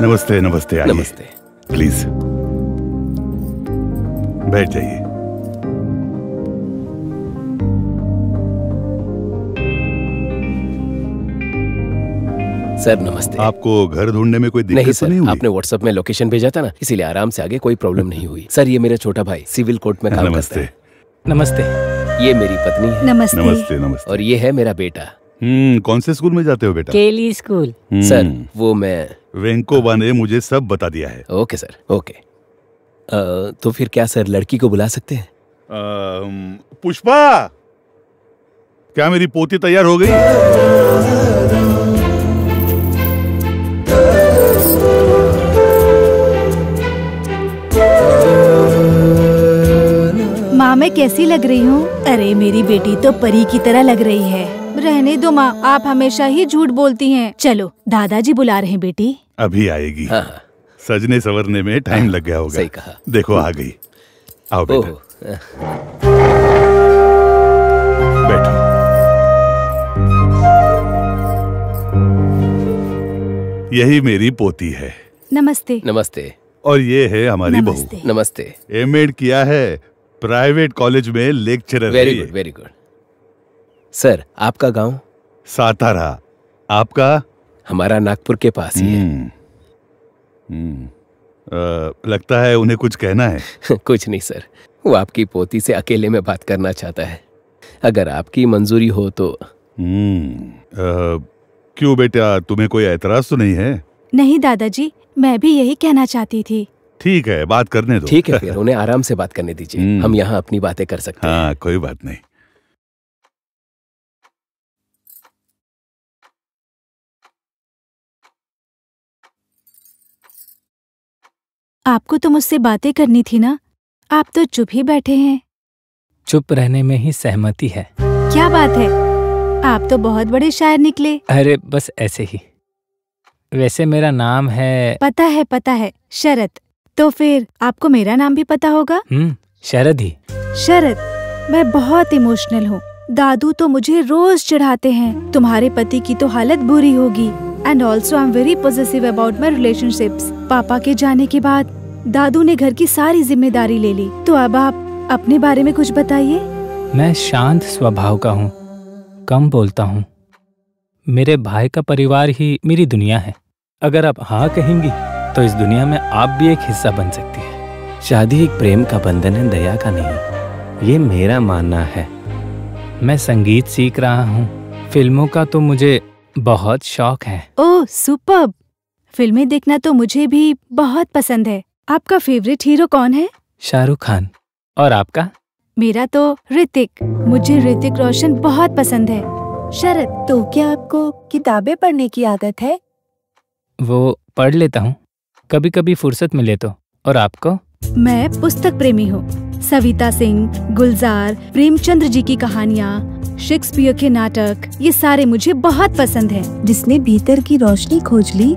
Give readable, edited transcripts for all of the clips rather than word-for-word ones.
नमस्ते नमस्ते, आइए। नमस्ते। प्लीज बैठ जाइए। सर नमस्ते। आपको घर ढूंढने में कोई नहीं दिक्कत तो सर, नहीं हुई? आपने व्हाट्सएप में लोकेशन भेजा था ना, इसीलिए आराम से आगे, कोई प्रॉब्लम नहीं हुई। सर ये मेरा छोटा भाई सिविल कोर्ट में काम करता नमस्ते। है। नमस्ते। ये मेरी पत्नी है। नमस्ते। नमस्ते नमस्ते। और ये है मेरा बेटा। कौन से स्कूल में जाते हो बेटा? केली स्कूल। सर वो मैं वेंकोबा ने मुझे सब बता दिया है। Okay sir, okay. तो फिर क्या सर लड़की को बुला सकते हैं? पुष्पा, क्या मेरी पोती तैयार हो गई? माँ मैं कैसी लग रही हूँ? अरे मेरी बेटी तो परी की तरह लग रही है। रहने दो माँ, आप हमेशा ही झूठ बोलती हैं। चलो दादाजी बुला रहे हैं बेटी। अभी आएगी। हाँ हाँ। सजने संवरने में टाइम लग गया होगा। सही कहा। देखो आ गई। आओ बेटा। ओह, बैठो। यही मेरी पोती है नमस्ते। नमस्ते। और ये है हमारी बहू। नमस्ते। नमस्ते। एमएड किया है, प्राइवेट कॉलेज में लेक्चरर वेरी है गुड ये। Very good. सर आपका गांव? सातारा। आपका? हमारा नागपुर के पास ही है। लगता है उन्हें कुछ कहना है। कुछ नहीं सर, वो आपकी पोती से अकेले में बात करना चाहता है, अगर आपकी मंजूरी हो तो। क्यों बेटा, तुम्हें कोई एतराज तो नहीं है? नहीं दादाजी, मैं भी यही कहना चाहती थी। ठीक है, बात करने दो। ठीक है, फिर उन्हें आराम से बात करने दीजिए, हम यहाँ अपनी बातें कर सकते हैं। हाँ, कोई बात नहीं। आपको तो मुझसे बातें करनी थी ना, आप तो चुप ही बैठे हैं। चुप रहने में ही सहमति है। क्या बात है, आप तो बहुत बड़े शायर निकले। अरे बस ऐसे ही। वैसे मेरा नाम है। पता है, शरद। तो फिर आपको मेरा नाम भी पता होगा? शरद ही। शरद, मैं बहुत इमोशनल हूँ। दादू तो मुझे रोज चिढ़ाते हैं, तुम्हारे पति की तो हालत बुरी होगी। And also I am very positive about my relationships. पापा के जाने के बाद दादू ने घर की सारी जिम्मेदारी ले ली। तो अब आप अपने बारे में कुछ बताइए। मैं शांत स्वभाव का हूँ, कम बोलता हूँ। मेरे भाई का परिवार ही मेरी दुनिया है। अगर आप हाँ कहेंगी तो इस दुनिया में आप भी एक हिस्सा बन सकती है। शादी एक प्रेम का बंधन है, दया का नहीं, ये मेरा मानना है। मैं संगीत सीख रहा हूँ। फिल्मों का तो मुझे बहुत शौक है। ओह सुपर्ब। फिल्में देखना तो मुझे भी बहुत पसंद है। आपका फेवरेट हीरो कौन है? शाहरुख खान। और आपका? मेरा तो ऋतिक। मुझे ऋतिक रोशन बहुत पसंद है। शरद, तो क्या आपको किताबें पढ़ने की आदत है? वो पढ़ लेता हूँ, कभी कभी फुर्सत मिले तो। और आपको? मैं पुस्तक प्रेमी हूँ। सविता सिंह, गुलजार, प्रेमचंद्र जी की कहानियाँ, शेक्सपियर के नाटक, ये सारे मुझे बहुत पसंद हैं। जिसने भीतर की रोशनी खोज ली,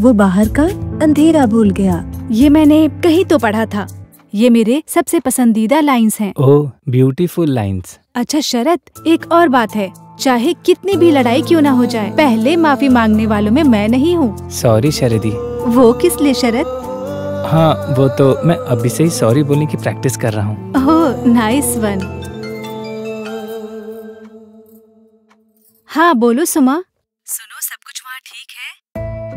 वो बाहर का अंधेरा भूल गया। ये मैंने कहीं तो पढ़ा था। ये मेरे सबसे पसंदीदा लाइंस हैं। Oh beautiful lines. अच्छा शरद, एक और बात है, चाहे कितनी भी लड़ाई क्यों ना हो जाए, पहले माफी मांगने वालों में मैं नहीं हूँ। सॉरी शरदी। वो किस लिए शरद? हाँ वो तो मैं अभी से ही सॉरी बोलने की प्रैक्टिस कर रहा हूँ। Oh nice one. हाँ बोलो सुमा। सुनो, सब कुछ वहाँ ठीक है?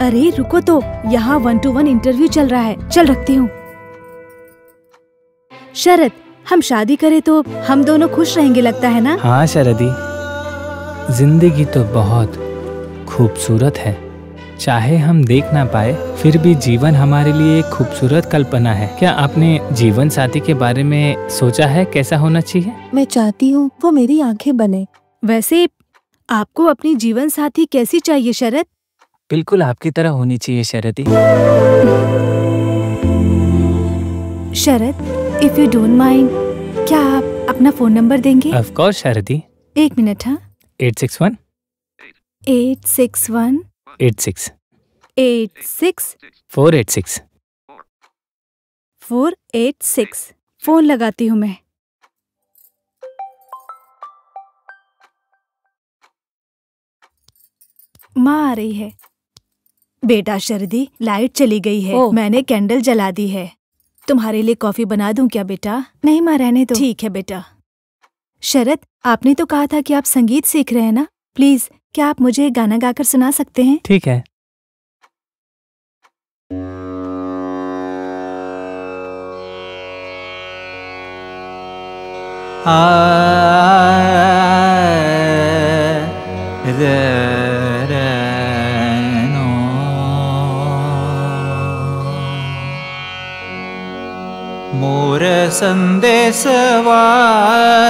अरे रुको तो, यहाँ 1-to-1 इंटरव्यू चल रहा है, चल रखती हूँ। शरद, हम शादी करें तो हम दोनों खुश रहेंगे लगता है ना? हाँ शरदी, जिंदगी तो बहुत खूबसूरत है। चाहे हम देख ना पाए, फिर भी जीवन हमारे लिए एक खूबसूरत कल्पना है। क्या आपने जीवन साथी के बारे में सोचा है कैसा होना चाहिए? मैं चाहती हूँ वो मेरी आंखें बने। वैसे आपको अपनी जीवन साथी कैसी चाहिए शरद? बिल्कुल आपकी तरह होनी चाहिए Sharadi. Sharad, if you don't mind, क्या आप अपना फोन नंबर देंगे? Of course Sharadi. 1 मिनट। हाँ 861 861 86 86 486। 486। फोन लगाती हूँ मैं। माँ आ रही है। बेटा शरदी, लाइट चली गई है। मैंने कैंडल जला दी है। तुम्हारे लिए कॉफी बना दूं क्या बेटा? नहीं माँ, रहने दो। ठीक है बेटा। शरद, आपने तो कहा था कि आप संगीत सीख रहे हैं ना? प्लीज क्या आप मुझे गाना गाकर सुना सकते हैं? ठीक है। मोर संदेशवा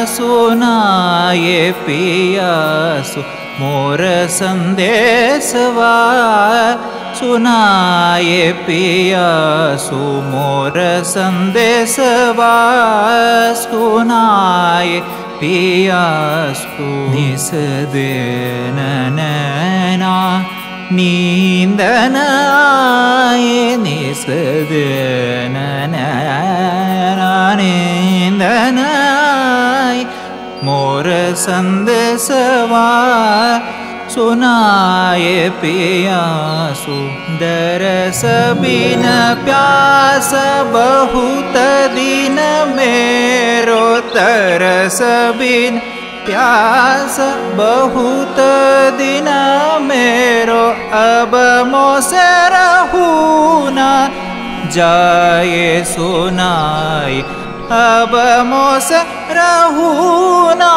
सुनाए पियासु, मोर संदेशवा सुनाए पियासु, मोर संदेशवा सुनाए पियासु। निस दिन नैना नींदन आए, निस दिन नैना नींदन आए, मोर संदेशवा सुनाए पियासु। दरस बिन प्यास बहुत दिन मेरो, तरस बिन प्यास बहुत दिन मेरो, अब मोसे रहूँ न जाए सुनाई, अब मोसे रहूँ न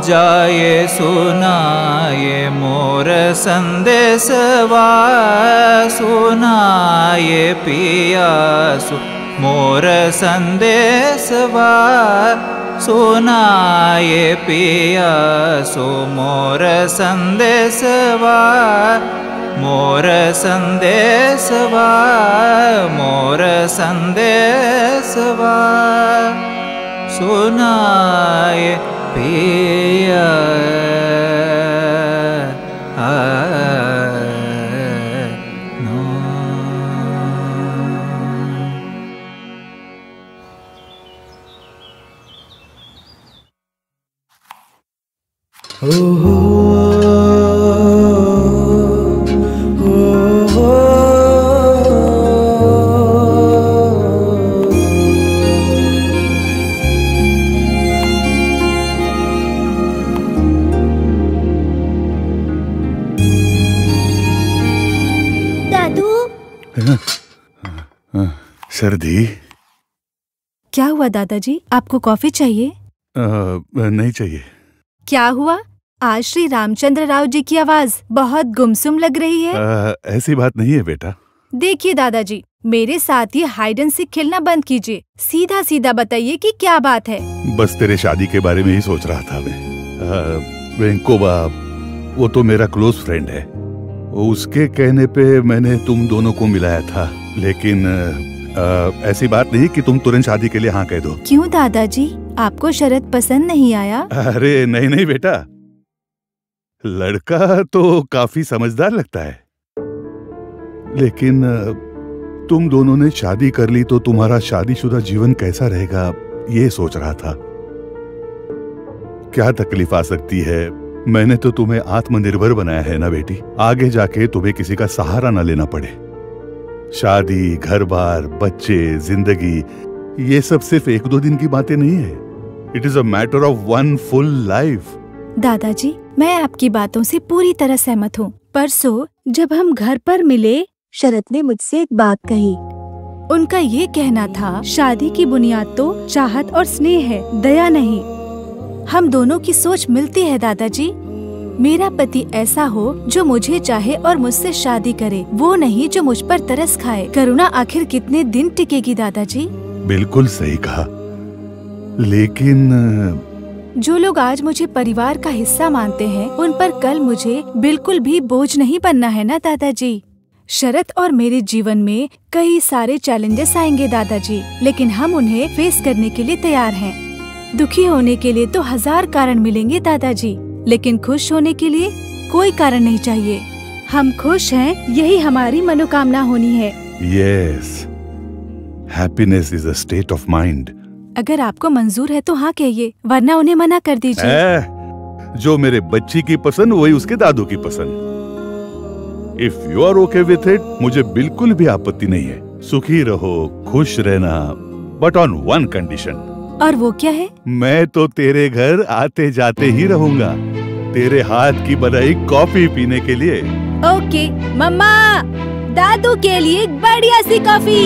जाए सुनाए, मोर संदेशवा सुनाए पियासु, मोर संदेशवा सुनाए पियासु, मोर संदेशवा, मोर संदेशवा, मोर संदेशवा सुनाए पिया। सर्दी। क्या हुआ दादाजी, आपको कॉफी चाहिए? नहीं चाहिए। क्या हुआ? आज श्री रामचंद्र राव जी की आवाज बहुत गुमसुम लग रही है। ऐसी बात नहीं है बेटा। देखिए दादाजी, मेरे साथ ये हाइड एंड सीक खेलना बंद कीजिए। सीधा सीधा बताइए कि क्या बात है। बस तेरे शादी के बारे में ही सोच रहा था मैं। वेंकोबा, वो तो मेरा क्लोज फ्रेंड है। उसके कहने पे मैंने तुम दोनों को मिलाया था, लेकिन ऐसी बात नहीं कि तुम तुरंत शादी के लिए हाँ कह दो। क्यों दादाजी, आपको शरद पसंद नहीं आया? अरे नहीं नहीं बेटा, लड़का तो काफी समझदार लगता है, लेकिन तुम दोनों ने शादी कर ली तो तुम्हारा शादीशुदा जीवन कैसा रहेगा ये सोच रहा था। क्या तकलीफ आ सकती है? मैंने तो तुम्हें आत्मनिर्भर बनाया है ना बेटी, आगे जाके तुम्हें किसी का सहारा न लेना पड़े। शादी, घर बार, बच्चे, जिंदगी, ये सब सिर्फ 1-2 दिन की बातें नहीं है। It is a matter of 1 full life. दादाजी, मैं आपकी बातों से पूरी तरह सहमत हूँ। परसों जब हम घर पर मिले, शरद ने मुझसे एक बात कही। उनका ये कहना था, शादी की बुनियाद तो चाहत और स्नेह है, दया नहीं। हम दोनों की सोच मिलती है दादाजी। मेरा पति ऐसा हो जो मुझे चाहे और मुझसे शादी करे, वो नहीं जो मुझ पर तरस खाए। करुणा आखिर कितने दिन टिकेगी दादाजी? बिल्कुल सही कहा, लेकिन जो लोग आज मुझे परिवार का हिस्सा मानते हैं, उन पर कल मुझे बिल्कुल भी बोझ नहीं बनना है ना दादाजी। शरद और मेरे जीवन में कई सारे चैलेंजेस आएंगे दादाजी, लेकिन हम उन्हें फेस करने के लिए तैयार हैं। दुखी होने के लिए तो 1000 कारण मिलेंगे दादाजी, लेकिन खुश होने के लिए कोई कारण नहीं चाहिए। हम खुश हैं, यही हमारी मनोकामना होनी है। Yes, happiness is a state of mind. अगर आपको मंजूर है तो हाँ कहिए, वरना उन्हें मना कर दीजिए। जो मेरे बच्ची की पसंद वही उसके दादू की पसंद। If you are okay with it, मुझे बिल्कुल भी आपत्ति नहीं है। सुखी रहो, खुश रहना, बट ऑन वन कंडीशन। और वो क्या है? मैं तो तेरे घर आते जाते ही रहूंगा, तेरे हाथ की बनाई कॉफी पीने के लिए। ओके मम्मा, दादू के लिए एक बढ़िया सी कॉफी।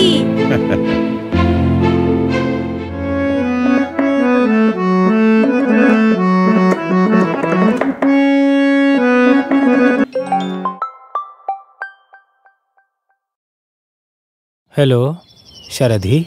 हेलो शरधी।